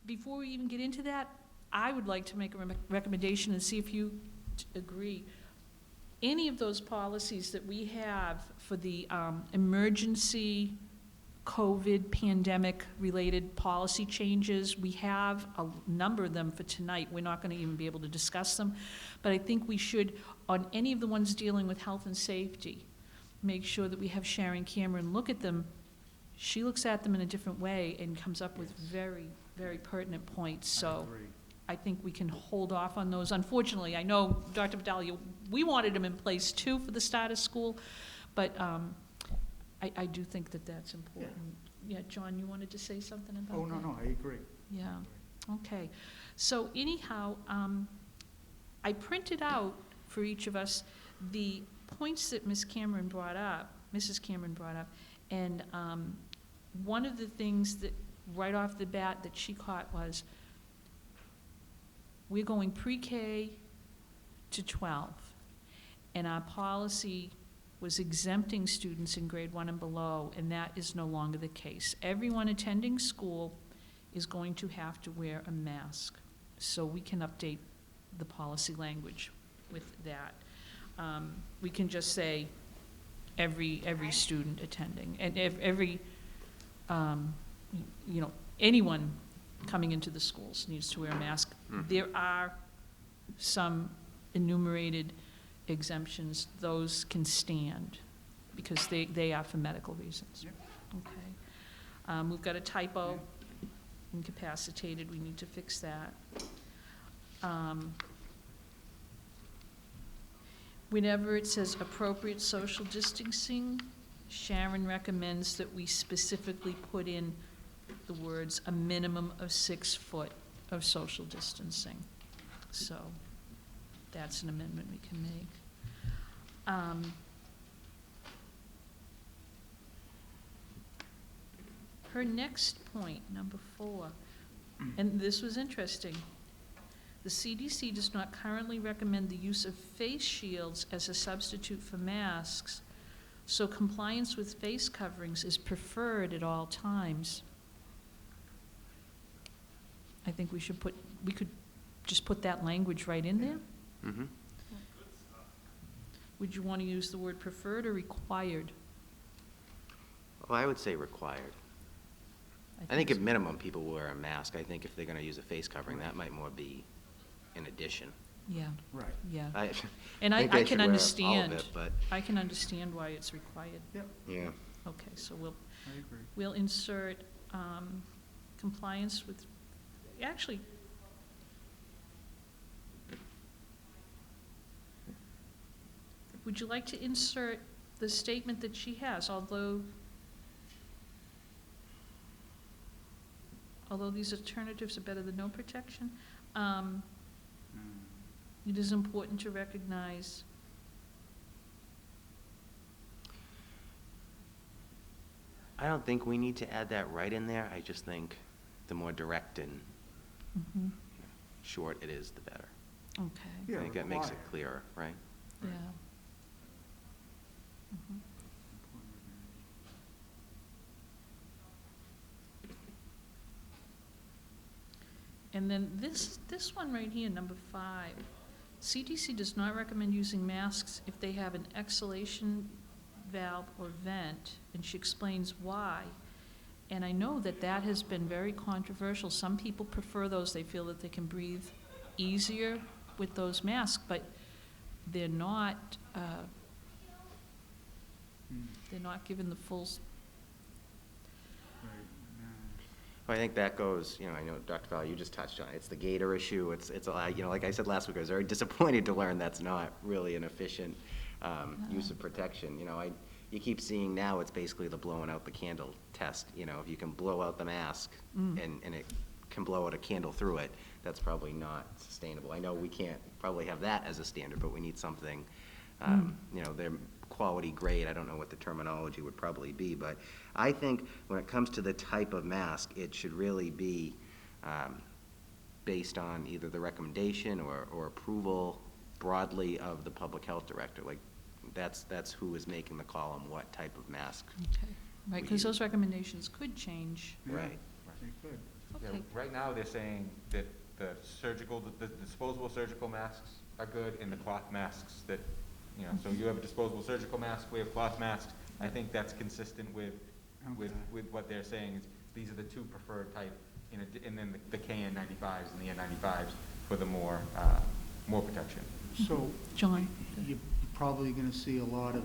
before we even get into that, I would like to make a recommendation and see if you agree. Any of those policies that we have for the emergency COVID pandemic-related policy changes, we have a number of them for tonight. We're not going to even be able to discuss them. But I think we should, on any of the ones dealing with health and safety, make sure that we have Sharon Cameron look at them. She looks at them in a different way and comes up with very, very pertinent points. So I think we can hold off on those. Unfortunately, I know, Dr. Battaglia, we wanted them in place too for the start of school, but I do think that that's important. Yeah, John, you wanted to say something about that? Oh, no, I agree. Yeah, okay. So anyhow, I printed out for each of us the points that Mrs. Cameron brought up, and one of the things that right off the bat that she caught was, we're going pre-K to 12, and our policy was exempting students in grade 1 and below, and that is no longer the case. Everyone attending school is going to have to wear a mask, so we can update the policy language with that. We can just say every student attending, and if every, anyone coming into the schools needs to wear a mask. There are some enumerated exemptions. Those can stand because they are for medical reasons. Yep. Okay. We've got a typo, incapacitated. We need to fix that. Whenever it says appropriate social distancing, Sharon recommends that we specifically put in the words a minimum of 6 foot of social distancing. So that's an amendment we can make. Her next point, number 4, and this was interesting. The CDC does not currently recommend the use of face shields as a substitute for masks, so compliance with face coverings is preferred at all times. I think we could just put that language right in there. Mm-hmm. Would you want to use the word preferred or required? Well, I would say required. I think at minimum people wear a mask. I think if they're going to use a face covering, that might more be in addition. Yeah. Right. Yeah. I I they can should wear understand. all of it, but I can understand why it's required. Yep, yeah. Okay, so I agree. we'll insert compliance with, actually, would you like to insert the statement that she has, although these alternatives are better than no protection, it is important to recognize. I don't think we need to add that right in there. I just think the more direct and short it is, the better. Okay. Yeah, I think that makes it required. clearer, right? Yeah. Mhm. And then this one right here, number 5, CDC does not recommend using masks if they have an exhalation valve or vent, and she explains why. And I know that has been very controversial. Some people prefer those. They feel that they can breathe easier with those masks, but they're not given the full. Well, I think that goes, I know, Dr. Fowler, you just touched on it. It's the gator issue. It's like I said last week, I was very disappointed to learn that's not really an efficient use of protection. You keep seeing now it's basically the blowing out the candle test. If you can blow out the mask and it can blow out a candle through it, that's probably not sustainable. I know we can't probably have that as a standard, but we need something, they're quality grade. I don't know what the terminology would probably be, but I think when it comes to the type of mask, it should really be based on either the recommendation or approval broadly of the public health director. Like that's who is making the call on what type of mask. Okay, right, because those recommendations could change. Yeah, Right. They could. Yeah, Okay. right now, they're saying that the disposable surgical masks are good, and the cloth masks that, so you have a disposable surgical mask, we have cloth masks. I think that's consistent with what they're saying, is these are the two preferred type, and then the KN95s and the N95s for the more protection. So John? you're probably going to see a lot of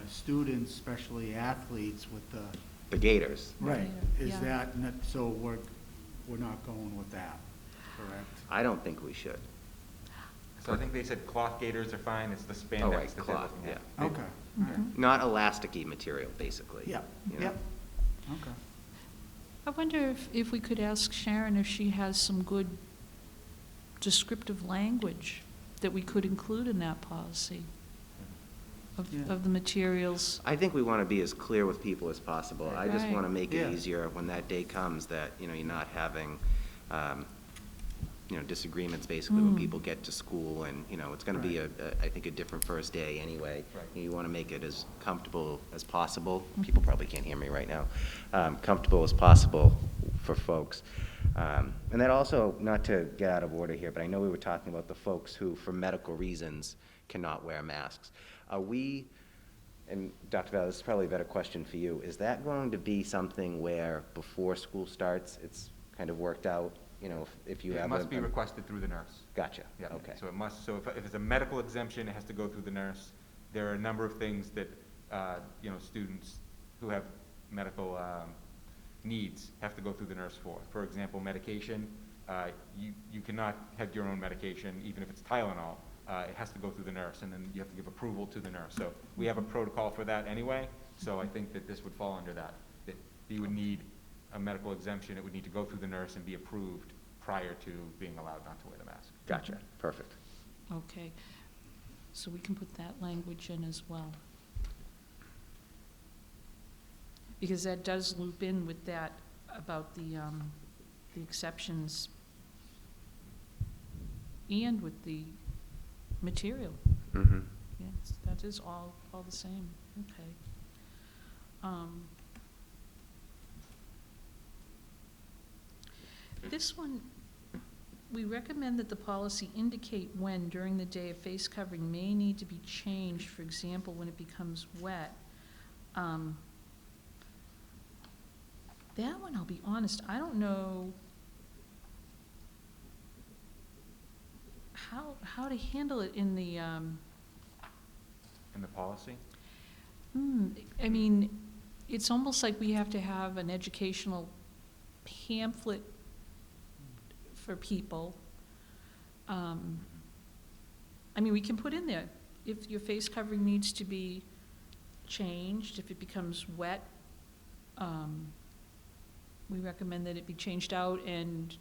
students, especially athletes, with the. The gaiters. Right. Is Yeah. that, so we're not going with that, correct? I don't think we should. So I think they said cloth gaiters are fine, it's the spandex Oh, right, that they're cloth, looking at. yeah. Okay. Mhm. Not elasticy material, basically. Yep, you know? yep, okay. I wonder if we could ask Sharon if she has some good descriptive language that we could include in that policy Yeah. of the materials. I think we want to be as clear with people as possible. I just Right. want to make Yeah. it easier when that day comes that, you're not having, disagreements basically when Mm. people get to school and, it's going to be I think a different first day anyway. Right. You want to make it as comfortable as possible. People probably can't hear me right now. Comfortable as possible for folks. And then also, not to get out of order here, but I know we were talking about the folks who, for medical reasons, cannot wear masks. Are we, and Dr. Val, this is probably a better question for you, is that going to be something where before school starts, it's kind of worked out, if you have It must be requested through the nurse. Gotcha, Yeah, okay. so if it's a medical exemption, it has to go through the nurse. There are a number of things that, students who have medical needs have to go through the nurse for. For example, medication, you cannot have your own medication, even if it's Tylenol. It has to go through the nurse, and then you have to give approval to the nurse. So we have a protocol for that anyway, so I think that this would fall under that you would need a medical exemption, it would need to go through the nurse and be approved prior to being allowed not to wear the mask. Gotcha, perfect. Okay, so we can put that language in as well. Because that does loop in with that about the exceptions and with the material. Mm-hmm. Yes, that is all the same, okay. This one, we recommend that the policy indicate when during the day a face covering may need to be changed, for example, when it becomes wet. That one, I'll be honest, I don't know how to handle it in the, In the policy? I mean, it's almost like we have to have an educational pamphlet for people. I mean, we can put in there, if your face covering needs to be changed, if it becomes wet, we recommend that it be changed out, and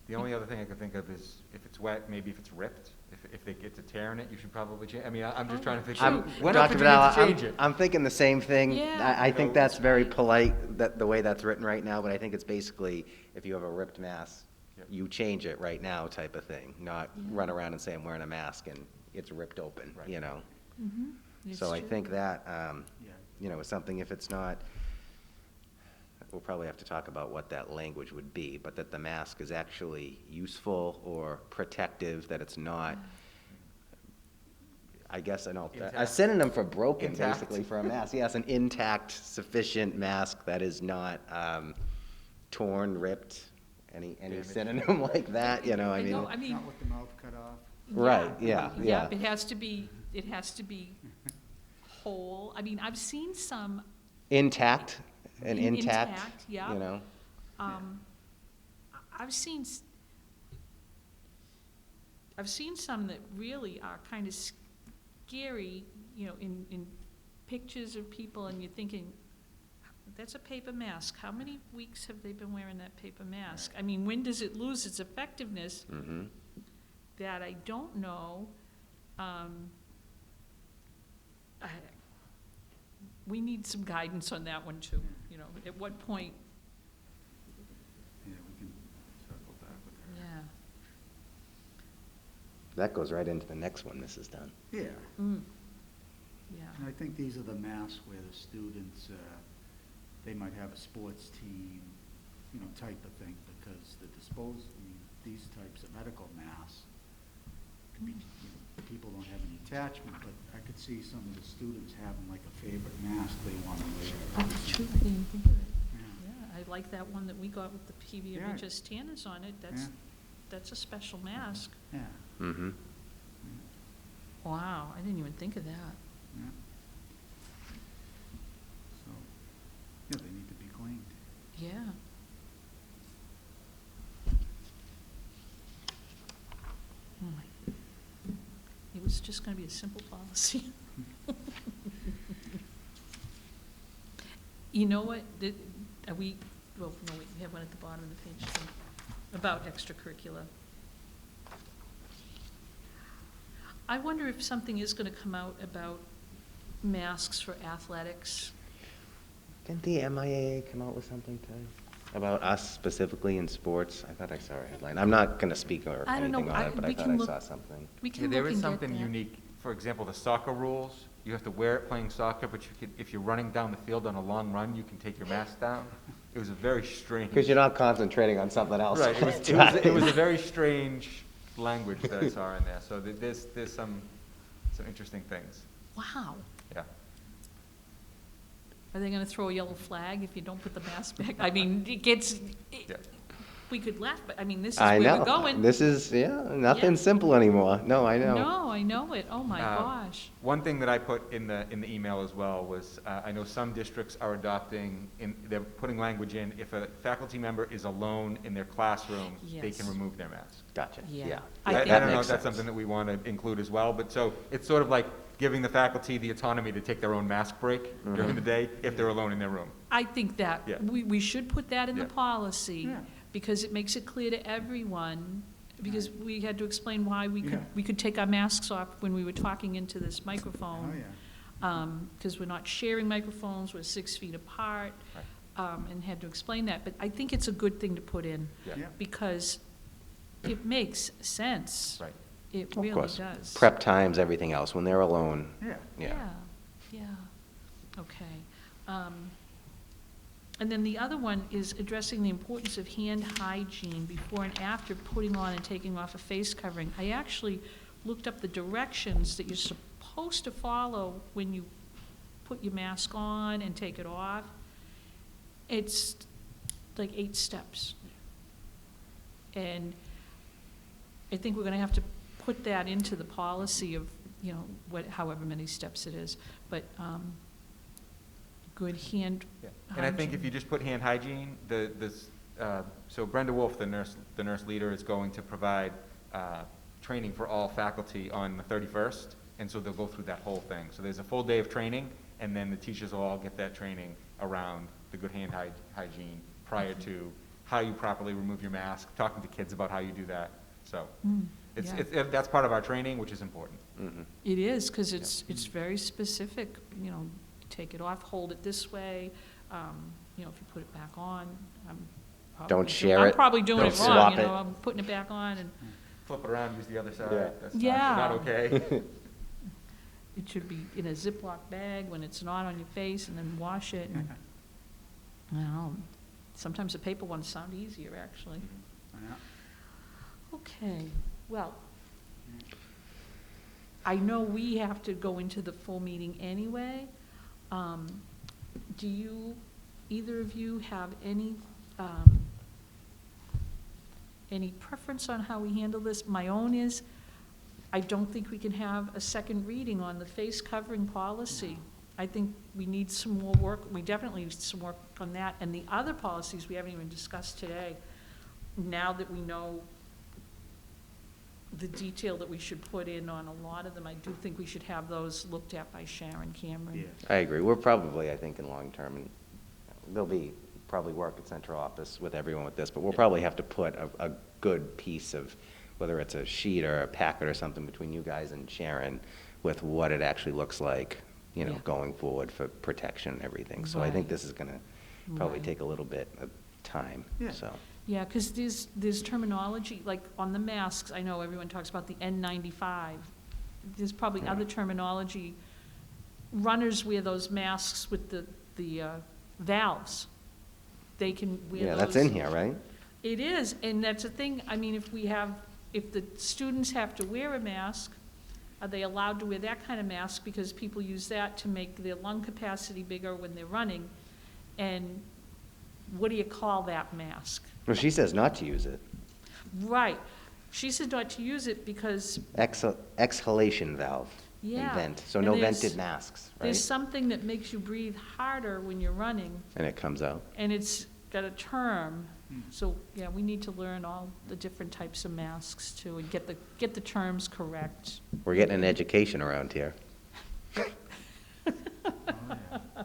The only other thing I can think of is if it's wet, maybe if it's ripped, if they get to tear in it, you should probably change. I mean, I'm just trying to think, True. when else Dr. would you need Vidal, to change it? I'm thinking the same thing. Yeah. I think So- that's very polite, the way that's written right now, but I think it's basically, if you have a ripped mask, Yep. you change it right now type of thing, not Yeah. run around and say I'm wearing a mask and it's ripped open, Right. it's So I true. think that, Yeah. is something, if it's not, we'll probably have to talk about what that language would be, but that the mask is actually useful or protective, that it's not, I guess, a Intact. synonym for broken, Intact. basically, for a mask. Yes, an intact, sufficient mask that is not torn, ripped, any Damaged. synonym like that, I I mean. know, I mean, Not with the mouth cut off. Right, yeah. It has to be whole. I mean, I've seen some, Intact, an intact, intact, yeah. I've seen some that really are kind of scary, in pictures of people, and you're thinking, that's a paper mask. How many weeks have they been wearing that paper mask? I mean, when does it lose its effectiveness? Mhm. That I don't know. We need some guidance on that one too, at what point, Yeah, we can. Circle back with her. yeah. That goes right into the next one, Mrs. Dunn. Yeah, Yeah, and I think these are the masks where the students, they might have a sports team, type of thing, because these types of medical masks, could be, people don't have any attachment, but I could see some of the students having like a favorite mask they want to wear. That's true, I didn't think of it. Yeah. Yeah, I like that one that we got with the Yeah. PVHS tanners on it. That's a special mask. Yeah, Mm-hmm. Wow, I didn't even think of that. yeah. So, yeah, they need to be cleaned. Yeah. Oh my. It was just gonna be a simple policy. You know what, are we, well, no, wait, we have one at the bottom of the page, too, about extracurricular. I wonder if something is gonna come out about masks for athletics. Didn't the MIAA come out with something today? About us specifically in sports? I thought I saw a headline. I'm not gonna speak or I don't know, anything on it, but I we thought can I look- saw something. We Yeah, can there look is and get something that. unique. For example, the soccer rules, you have to wear it playing soccer, but you could, if you're running down the field on a long run, you can take your mask down. It was a very strange. Because you're not concentrating on something else. Right, it was a very strange language that I saw in there, so there's some interesting things, Wow. yeah. Are they gonna throw a yellow flag if you don't put the mask back? I mean, it gets, Yeah. we could laugh, but I mean, this is I where we're know. going. This is, Yeah. nothing simple anymore. No, I know. No, I know it, oh my Uh, gosh. One thing that I put in the email as well was, I know some districts are adopting, they're putting language in, if a faculty member is alone in their classroom, they Yes. can remove their mask. Gotcha, Yeah. yeah. I I think- don't know makes if that's sense. something that we want to include as well, but so, it's sort of like giving the faculty the autonomy to take their own mask break during the day if they're alone in their room. I think that, Yeah. we should put that in the Yeah. policy, Yeah. because it makes it clear to everyone, because we had to explain why we Yeah. could take our masks off when we were talking into this Oh, microphone. yeah. Because we're not sharing microphones, we're 6 feet apart, and had to explain that. But I think it's a good thing to put in, Yeah. because it makes sense. Right. It Of really course. does. Prep times, everything else, when they're alone, Yeah. yeah. Yeah, okay. And then the other one is addressing the importance of hand hygiene before and after putting on and taking off a face covering. I actually looked up the directions that you're supposed to follow when you put your mask on and take it off. It's like 8 steps. And I think we're gonna have to put that into the policy of, however many steps it is, but, good hand Yeah. And I think if hygiene. you just put hand hygiene, so Brenda Wolf, the nurse leader, is going to provide training for all faculty on the 31st, and so they'll go through that whole thing. So there's a full day of training, and then the teachers will all get that training around the good hand hygiene prior to how you properly remove your mask, talking to kids about how you do that. So that's part of our training, which is important. Mhm. It is, because it's very specific, take it off, hold it this way, if you put it back on, Don't share I'm it. probably doing Don't it wrong, swap it. I'm putting it back on, and Flip it around, use the other side. Yeah. That's Yeah. not okay. it should be in a Ziploc bag when it's not on your face, and then wash it, and, I don't know, sometimes the paper ones sound easier, actually. Yeah. Okay, well, I know we have to go into the full meeting anyway. Do you, either of you, have any preference on how we handle this? My own is, I don't think we can have a second reading on the face covering policy. I think we need some more work, we definitely need some work on that, and the other policies we haven't even discussed today. Now that we know the detail that we should put in on a lot of them, I do think we should have those looked at by Sharon Cameron. Yeah. I agree. We're probably, I think, in long term, and there'll be probably work at central office with everyone with this, but we'll probably have to put a good piece of, whether it's a sheet or a packet or something between you guys and Sharon with what it actually looks like, Yeah. going forward for protection and everything. So I think Right. this is gonna probably Right. take a little bit of time, Yeah. so. Yeah, because there's terminology, like on the masks, I know everyone talks about the N95. There's probably Yeah. other terminology. Runners wear those masks with the valves. they can wear those. Yeah, that's in here, right? It is, and that's the thing, I mean, if the students have to wear a mask, are they allowed to wear that kind of mask? Because people use that to make their lung capacity bigger when they're running. And what do you call that mask? Well, she says not to use it. Right. She said not to use it because, Exhalation valve. And yeah. vent, so and no there's- vented masks, There's right? something that makes you breathe harder when you're running, And it comes out. and it's got a term. Hmm. So, yeah, we need to learn all the different types of masks too, and get the terms correct. We're getting an education around here. Oh, yeah.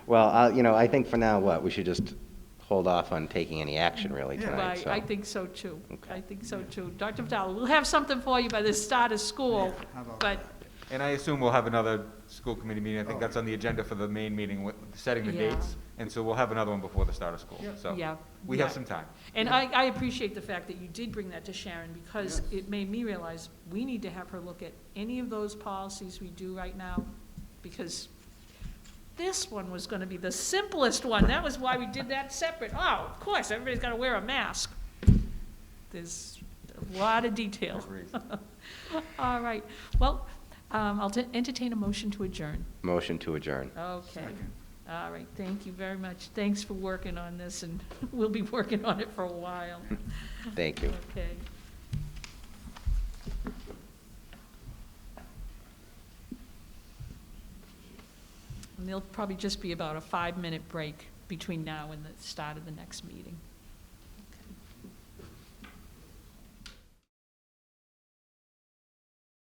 Well, I think for now, we should just hold off on taking any action really Yeah. tonight, Right, so. I think so too. Okay. I think so too. Dr. Vitale, we'll have something for you by the start of school, Yeah, how about but, that? And I assume we'll have another school committee meeting. I think Oh. that's on the agenda for the main meeting, setting the Yeah. dates. And so we'll have another one before the start of school. Yep. So yeah. we yeah. have some time. And I appreciate the fact that you did bring that to Sharon, because Yes. it made me realize we need to have her look at any of those policies we do right now, because this one was gonna be the simplest one. That was why we did that separate. Oh, of course, everybody's gotta wear a mask. There's a lot of detail. Agreed. All right, well, I'll entertain a motion to adjourn. Motion to adjourn. Okay. Second. All right, thank you very much. Thanks for working on this, and we'll be working on it for a while. Thank you. Okay. And there'll probably just be about a 5-minute break between now and the start of the next meeting.